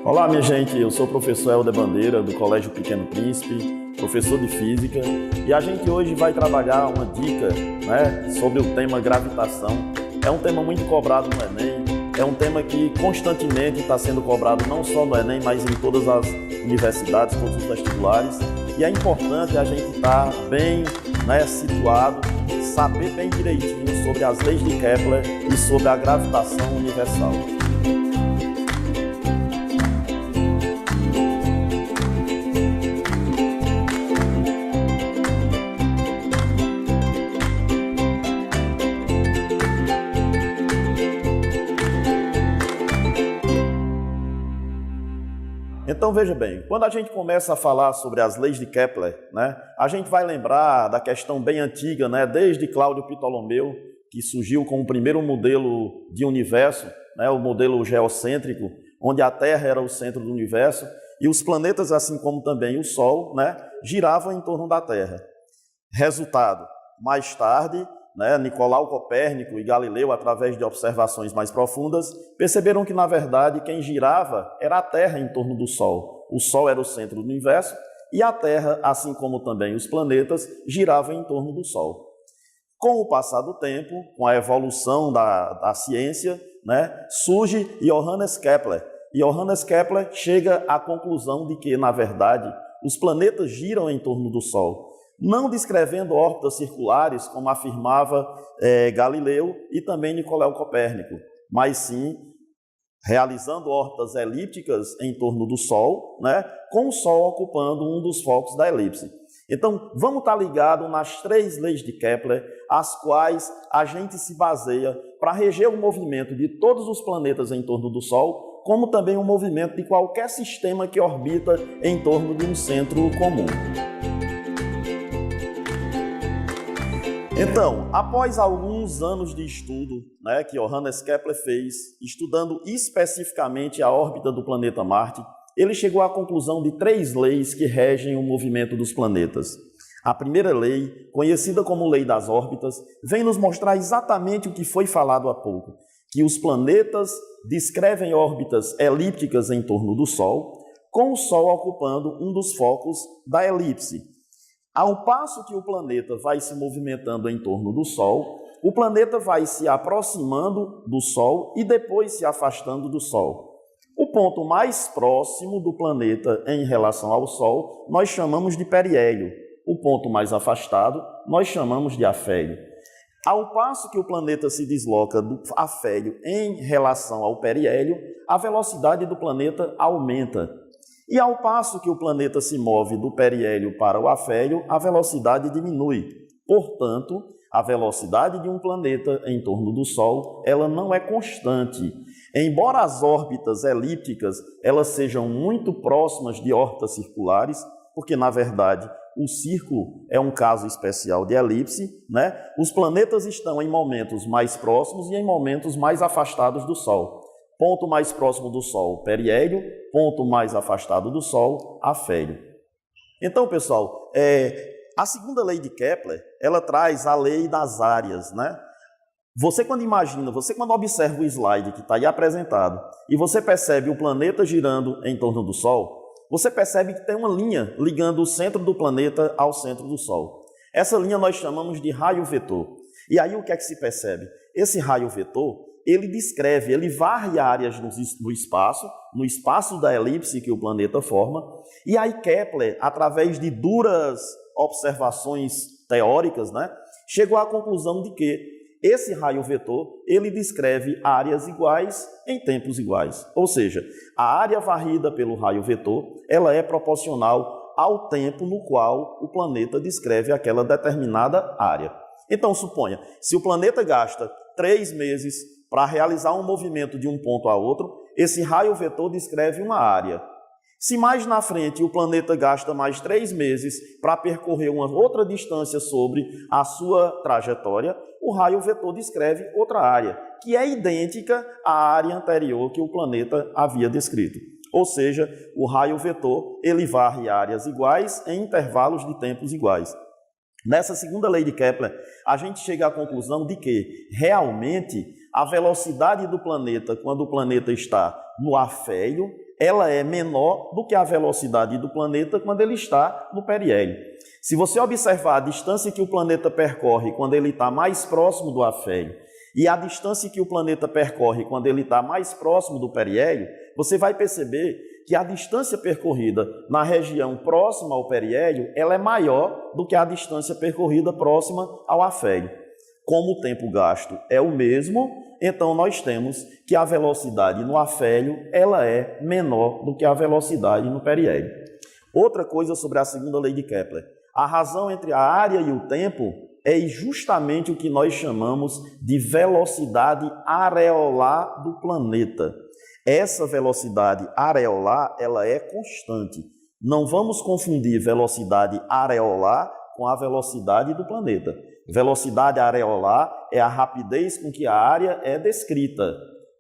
Olá, minha gente, eu sou o professor Helder Bandeira, do Colégio Pequeno Príncipe, professor de Física, e a gente hoje vai trabalhar uma dica, sobre o tema gravitação. É um tema muito cobrado no Enem, é um tema que constantemente está sendo cobrado não só no Enem, mas em todas as universidades, todos os vestibulares, e é importante a gente estar bem situado, saber bem direitinho sobre as leis de Kepler e sobre a gravitação universal. Então veja bem, quando a gente começa a falar sobre as leis de Kepler, a gente vai lembrar da questão bem antiga, desde Cláudio Ptolomeu, que surgiu com o primeiro modelo de universo, o modelo geocêntrico, onde a Terra era o centro do universo, e os planetas, assim como também o Sol, giravam em torno da Terra. Resultado, mais tarde, Nicolau Copérnico e Galileu, através de observações mais profundas, perceberam que, na verdade, quem girava era a Terra em torno do Sol. O Sol era o centro do universo e a Terra, assim como também os planetas, giravam em torno do Sol. Com o passar do tempo, com a evolução da ciência, surge Johannes Kepler. E Johannes Kepler chega à conclusão de que, na verdade, os planetas giram em torno do Sol, não descrevendo órbitas circulares, como afirmava Galileu e também Nicolau Copérnico, mas sim realizando órbitas elípticas em torno do Sol, com o Sol ocupando um dos focos da elipse. Então, vamos estar ligados nas três leis de Kepler, as quais a gente se baseia para reger o movimento de todos os planetas em torno do Sol, como também o movimento de qualquer sistema que orbita em torno de um centro comum. Então, após alguns anos de estudo que Johannes Kepler fez, estudando especificamente a órbita do planeta Marte, ele chegou à conclusão de três leis que regem o movimento dos planetas. A primeira lei, conhecida como Lei das Órbitas, vem nos mostrar exatamente o que foi falado há pouco, que os planetas descrevem órbitas elípticas em torno do Sol, com o Sol ocupando um dos focos da elipse. Ao passo que o planeta vai se movimentando em torno do Sol, o planeta vai se aproximando do Sol e depois se afastando do Sol. O ponto mais próximo do planeta em relação ao Sol nós chamamos de periélio. O ponto mais afastado nós chamamos de afélio. Ao passo que o planeta se desloca do afélio em relação ao periélio, a velocidade do planeta aumenta. E ao passo que o planeta se move do periélio para o afélio, a velocidade diminui. Portanto, a velocidade de um planeta em torno do Sol, ela não é constante. Embora as órbitas elípticas elas sejam muito próximas de órbitas circulares, porque, na verdade, o círculo é um caso especial de elipse, os planetas estão em momentos mais próximos e em momentos mais afastados do Sol. Ponto mais próximo do Sol, periélio, ponto mais afastado do Sol, afélio. Então, pessoal, a segunda lei de Kepler, ela traz a lei das áreas, Você quando observa o slide que está aí apresentado e você percebe o planeta girando em torno do Sol, você percebe que tem uma linha ligando o centro do planeta ao centro do Sol. Essa linha nós chamamos de raio vetor. E aí o que é que se percebe? Esse raio vetor, ele varre áreas no espaço da elipse que o planeta forma, e aí Kepler, através de duras observações teóricas, chegou à conclusão de que esse raio vetor, ele descreve áreas iguais em tempos iguais. Ou seja, a área varrida pelo raio vetor, ela é proporcional ao tempo no qual o planeta descreve aquela determinada área. Então, suponha, se o planeta gasta 3 meses para realizar um movimento de um ponto a outro, esse raio vetor descreve uma área. Se mais na frente o planeta gasta mais 3 meses para percorrer uma outra distância sobre a sua trajetória, o raio vetor descreve outra área, que é idêntica à área anterior que o planeta havia descrito. Ou seja, o raio vetor ele varre áreas iguais em intervalos de tempos iguais. Nessa segunda lei de Kepler, a gente chega à conclusão de que, realmente, a velocidade do planeta, quando o planeta está no afélio, ela é menor do que a velocidade do planeta quando ele está no periélio. Se você observar a distância que o planeta percorre quando ele está mais próximo do afélio e a distância que o planeta percorre quando ele está mais próximo do periélio, você vai perceber que a distância percorrida na região próxima ao periélio ela é maior do que a distância percorrida próxima ao afélio. Como o tempo gasto é o mesmo, então nós temos que a velocidade no afélio ela é menor do que a velocidade no periélio. Outra coisa sobre a segunda lei de Kepler. A razão entre a área e o tempo é justamente o que nós chamamos de velocidade areolar do planeta. Essa velocidade areolar ela é constante. Não vamos confundir velocidade areolar com a velocidade do planeta. Velocidade areolar é a rapidez com que a área é descrita.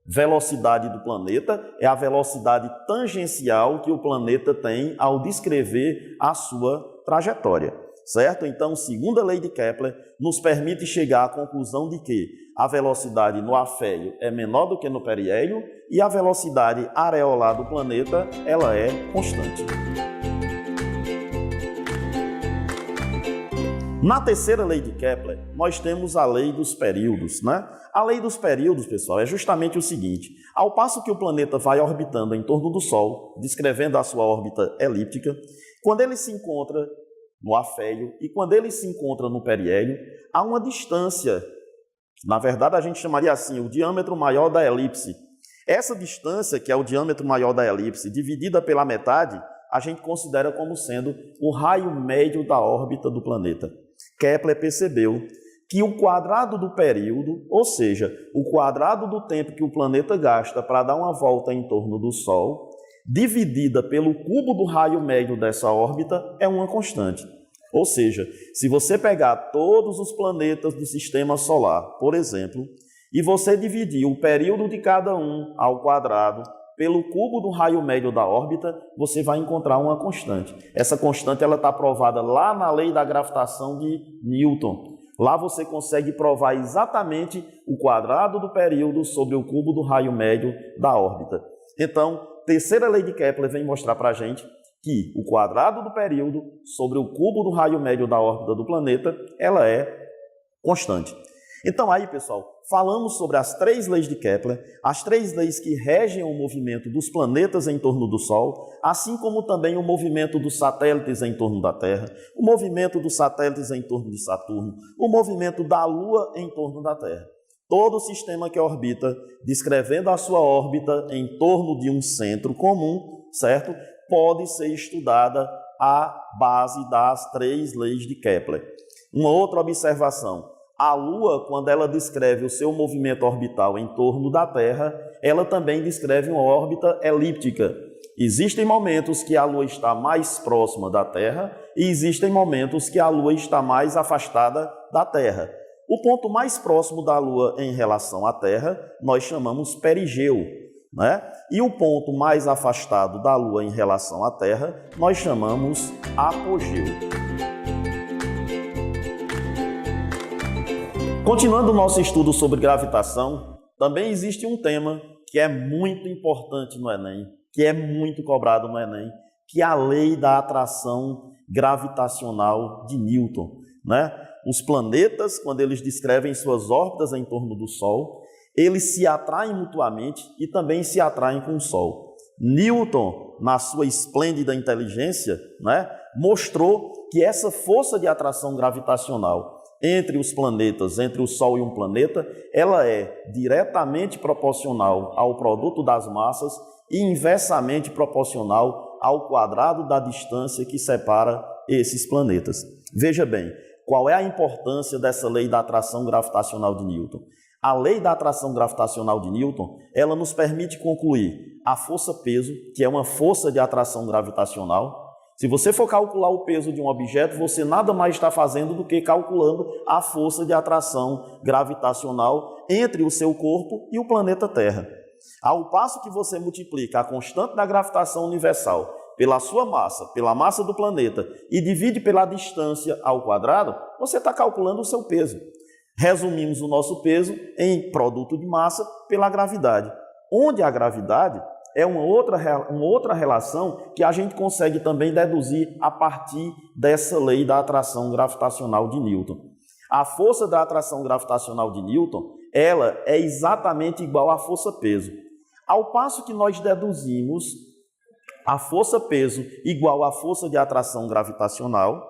Velocidade do planeta é a velocidade tangencial que o planeta tem ao descrever a sua trajetória, certo? Então, segunda lei de Kepler nos permite chegar à conclusão de que a velocidade no afélio é menor do que no periélio e a velocidade areolar do planeta ela é constante. Na terceira lei de Kepler, nós temos a lei dos períodos, né? A lei dos períodos, pessoal, é justamente o seguinte: ao passo que o planeta vai orbitando em torno do Sol, descrevendo a sua órbita elíptica, quando ele se encontra no afélio e quando ele se encontra no periélio, há uma distância, na verdade a gente chamaria assim, o diâmetro maior da elipse. Essa distância, que é o diâmetro maior da elipse, dividida pela metade, a gente considera como sendo o raio médio da órbita do planeta. Kepler percebeu que o quadrado do período, ou seja, o quadrado do tempo que o planeta gasta para dar uma volta em torno do Sol, dividida pelo cubo do raio médio dessa órbita, é uma constante. Ou seja, se você pegar todos os planetas do Sistema Solar, por exemplo, e você dividir o período de cada um ao quadrado pelo cubo do raio médio da órbita, você vai encontrar uma constante. Essa constante está provada lá na lei da gravitação de Newton. Lá você consegue provar exatamente o quadrado do período sobre o cubo do raio médio da órbita. Então, terceira lei de Kepler vem mostrar para a gente que o quadrado do período sobre o cubo do raio médio da órbita do planeta, ela é constante. Então aí, pessoal, falamos sobre as três leis de Kepler, as três leis que regem o movimento dos planetas em torno do Sol, assim como também o movimento dos satélites em torno da Terra, o movimento dos satélites em torno de Saturno, o movimento da Lua em torno da Terra. Todo sistema que orbita, descrevendo a sua órbita em torno de um centro comum, certo? Pode ser estudada à base das três leis de Kepler. Uma outra observação: a Lua, quando ela descreve o seu movimento orbital em torno da Terra, ela também descreve uma órbita elíptica. Existem momentos que a Lua está mais próxima da Terra e existem momentos que a Lua está mais afastada da Terra. O ponto mais próximo da Lua em relação à Terra nós chamamos perigeu, né? E o ponto mais afastado da Lua em relação à Terra nós chamamos apogeu. Continuando o nosso estudo sobre gravitação, também existe um tema que é muito importante no Enem, que é muito cobrado no Enem, que é a lei da atração gravitacional de Newton, né? Os planetas, quando eles descrevem suas órbitas em torno do Sol, eles se atraem mutuamente e também se atraem com o Sol. Newton, na sua esplêndida inteligência, né, mostrou que essa força de atração gravitacional entre os planetas, entre o Sol e um planeta, ela é diretamente proporcional ao produto das massas e inversamente proporcional ao quadrado da distância que separa esses planetas. Veja bem, qual é a importância dessa lei da atração gravitacional de Newton? A lei da atração gravitacional de Newton, ela nos permite concluir a força-peso, que é uma força de atração gravitacional. Se você for calcular o peso de um objeto, você nada mais está fazendo do que calculando a força de atração gravitacional entre o seu corpo e o planeta Terra. Ao passo que você multiplica a constante da gravitação universal pela sua massa, pela massa do planeta, e divide pela distância ao quadrado, você está calculando o seu peso. Resumimos o nosso peso em produto de massa pela gravidade, onde a gravidade é uma outra relação que a gente consegue também deduzir a partir dessa lei da atração gravitacional de Newton. A força da atração gravitacional de Newton, ela é exatamente igual à força-peso. Ao passo que nós deduzimos a força-peso igual à força de atração gravitacional,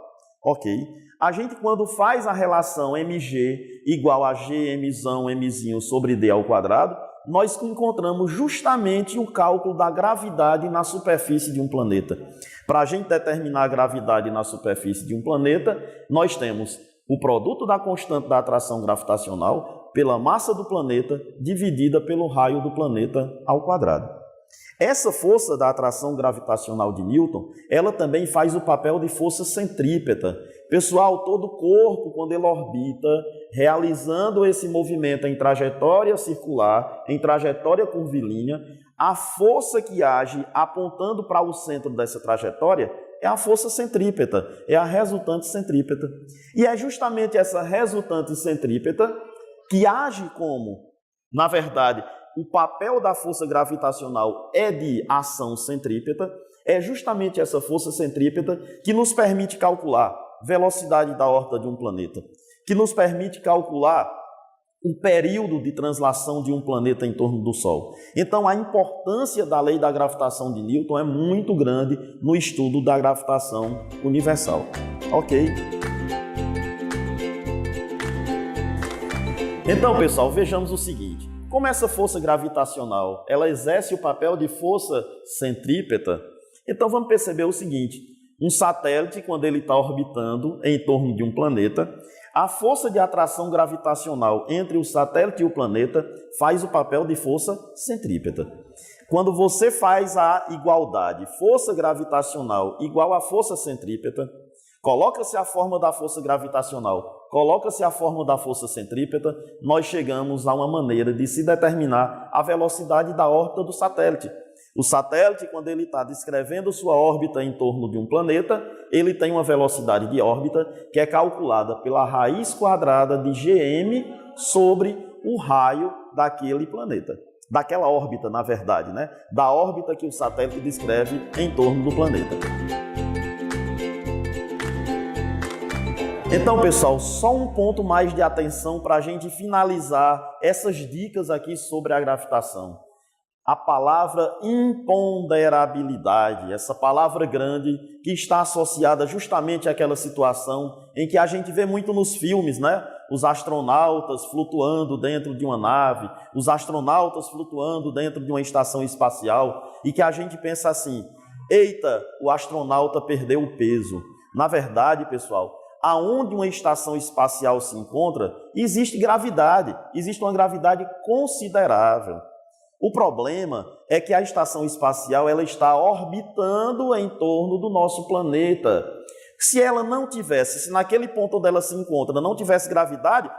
ok? A gente, quando faz a relação mg igual a gmzão, mzinho sobre d ao quadrado, nós encontramos justamente o cálculo da gravidade na superfície de um planeta. Para a gente determinar a gravidade na superfície de um planeta, nós temos o produto da constante da atração gravitacional pela massa do planeta dividida pelo raio do planeta ao quadrado. Essa força da atração gravitacional de Newton, ela também faz o papel de força centrípeta. Pessoal, todo corpo, quando ele orbita, realizando esse movimento em trajetória circular, em trajetória curvilínea, a força que age apontando para o centro dessa trajetória é a força centrípeta, é a resultante centrípeta. E é justamente essa resultante centrípeta que age como, na verdade, o papel da força gravitacional é de ação centrípeta, é justamente essa força centrípeta que nos permite calcular velocidade da órbita de um planeta, que nos permite calcular o período de translação de um planeta em torno do Sol. Então, a importância da lei da gravitação de Newton é muito grande no estudo da gravitação universal. Ok? Então, pessoal, vejamos o seguinte. Como essa força gravitacional ela exerce o papel de força centrípeta, então vamos perceber o seguinte. Um satélite, quando ele está orbitando em torno de um planeta, a força de atração gravitacional entre o satélite e o planeta faz o papel de força centrípeta. Quando você faz a igualdade força gravitacional igual a força centrípeta, coloca-se a forma da força gravitacional, coloca-se a forma da força centrípeta, nós chegamos a uma maneira de se determinar a velocidade da órbita do satélite. O satélite, quando ele está descrevendo sua órbita em torno de um planeta, ele tem uma velocidade de órbita que é calculada pela raiz quadrada de gm sobre o raio daquele planeta. Daquela órbita, na verdade, né? Da órbita que o satélite descreve em torno do planeta. Então, pessoal, só um ponto mais de atenção para a gente finalizar essas dicas aqui sobre a gravitação. A palavra imponderabilidade, essa palavra grande que está associada justamente àquela situação em que a gente vê muito nos filmes, né? Os astronautas flutuando dentro de uma nave, os astronautas flutuando dentro de uma estação espacial e que a gente pensa assim, eita, o astronauta perdeu o peso. Na verdade, pessoal, aonde uma estação espacial se encontra, existe gravidade, existe uma gravidade considerável. O problema é que a estação espacial ela está orbitando em torno do nosso planeta. Se ela não tivesse, se naquele ponto onde ela se encontra não tivesse gravidade,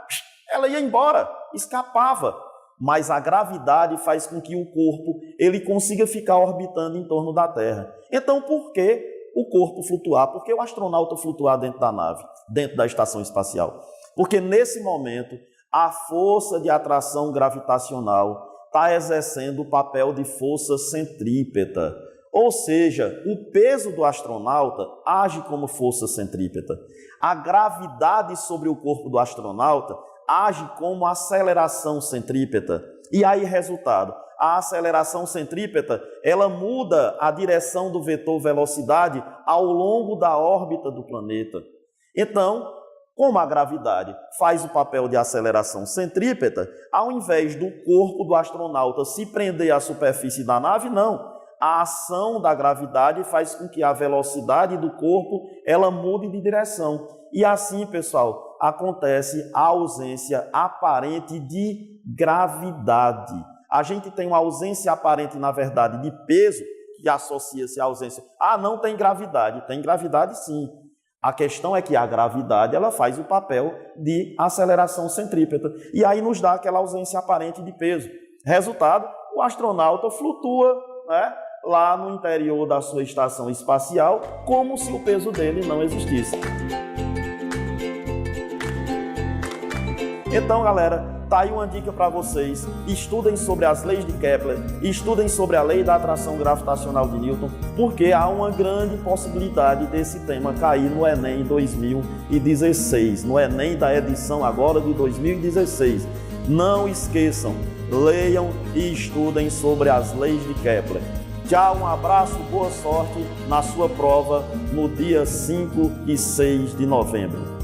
ela ia embora, escapava. Mas a gravidade faz com que o corpo ele consiga ficar orbitando em torno da Terra. Então, por que o corpo flutuar? Por que o astronauta flutuar dentro da nave, dentro da estação espacial? Porque nesse momento, a força de atração gravitacional está exercendo o papel de força centrípeta. Ou seja, o peso do astronauta age como força centrípeta. A gravidade sobre o corpo do astronauta age como aceleração centrípeta. E aí, resultado, a aceleração centrípeta, ela muda a direção do vetor velocidade ao longo da órbita do planeta. Então, como a gravidade faz o papel de aceleração centrípeta, ao invés do corpo do astronauta se prender à superfície da nave, não. A ação da gravidade faz com que a velocidade do corpo ela mude de direção. E assim, pessoal, acontece a ausência aparente de gravidade. A gente tem uma ausência aparente, na verdade, de peso, que associa-se à ausência. Ah, não tem gravidade. Tem gravidade, sim. A questão é que a gravidade ela faz o papel de aceleração centrípeta. E aí nos dá aquela ausência aparente de peso. Resultado, o astronauta flutua, né, lá no interior da sua estação espacial, como se o peso dele não existisse. Então, galera, tá aí uma dica para vocês. Estudem sobre as leis de Kepler, estudem sobre a lei da atração gravitacional de Newton, porque há uma grande possibilidade desse tema cair no Enem 2016, no Enem da edição agora de 2016. Não esqueçam, leiam e estudem sobre as leis de Kepler. Tchau, um abraço, boa sorte na sua prova no dia 5 e 6 de novembro.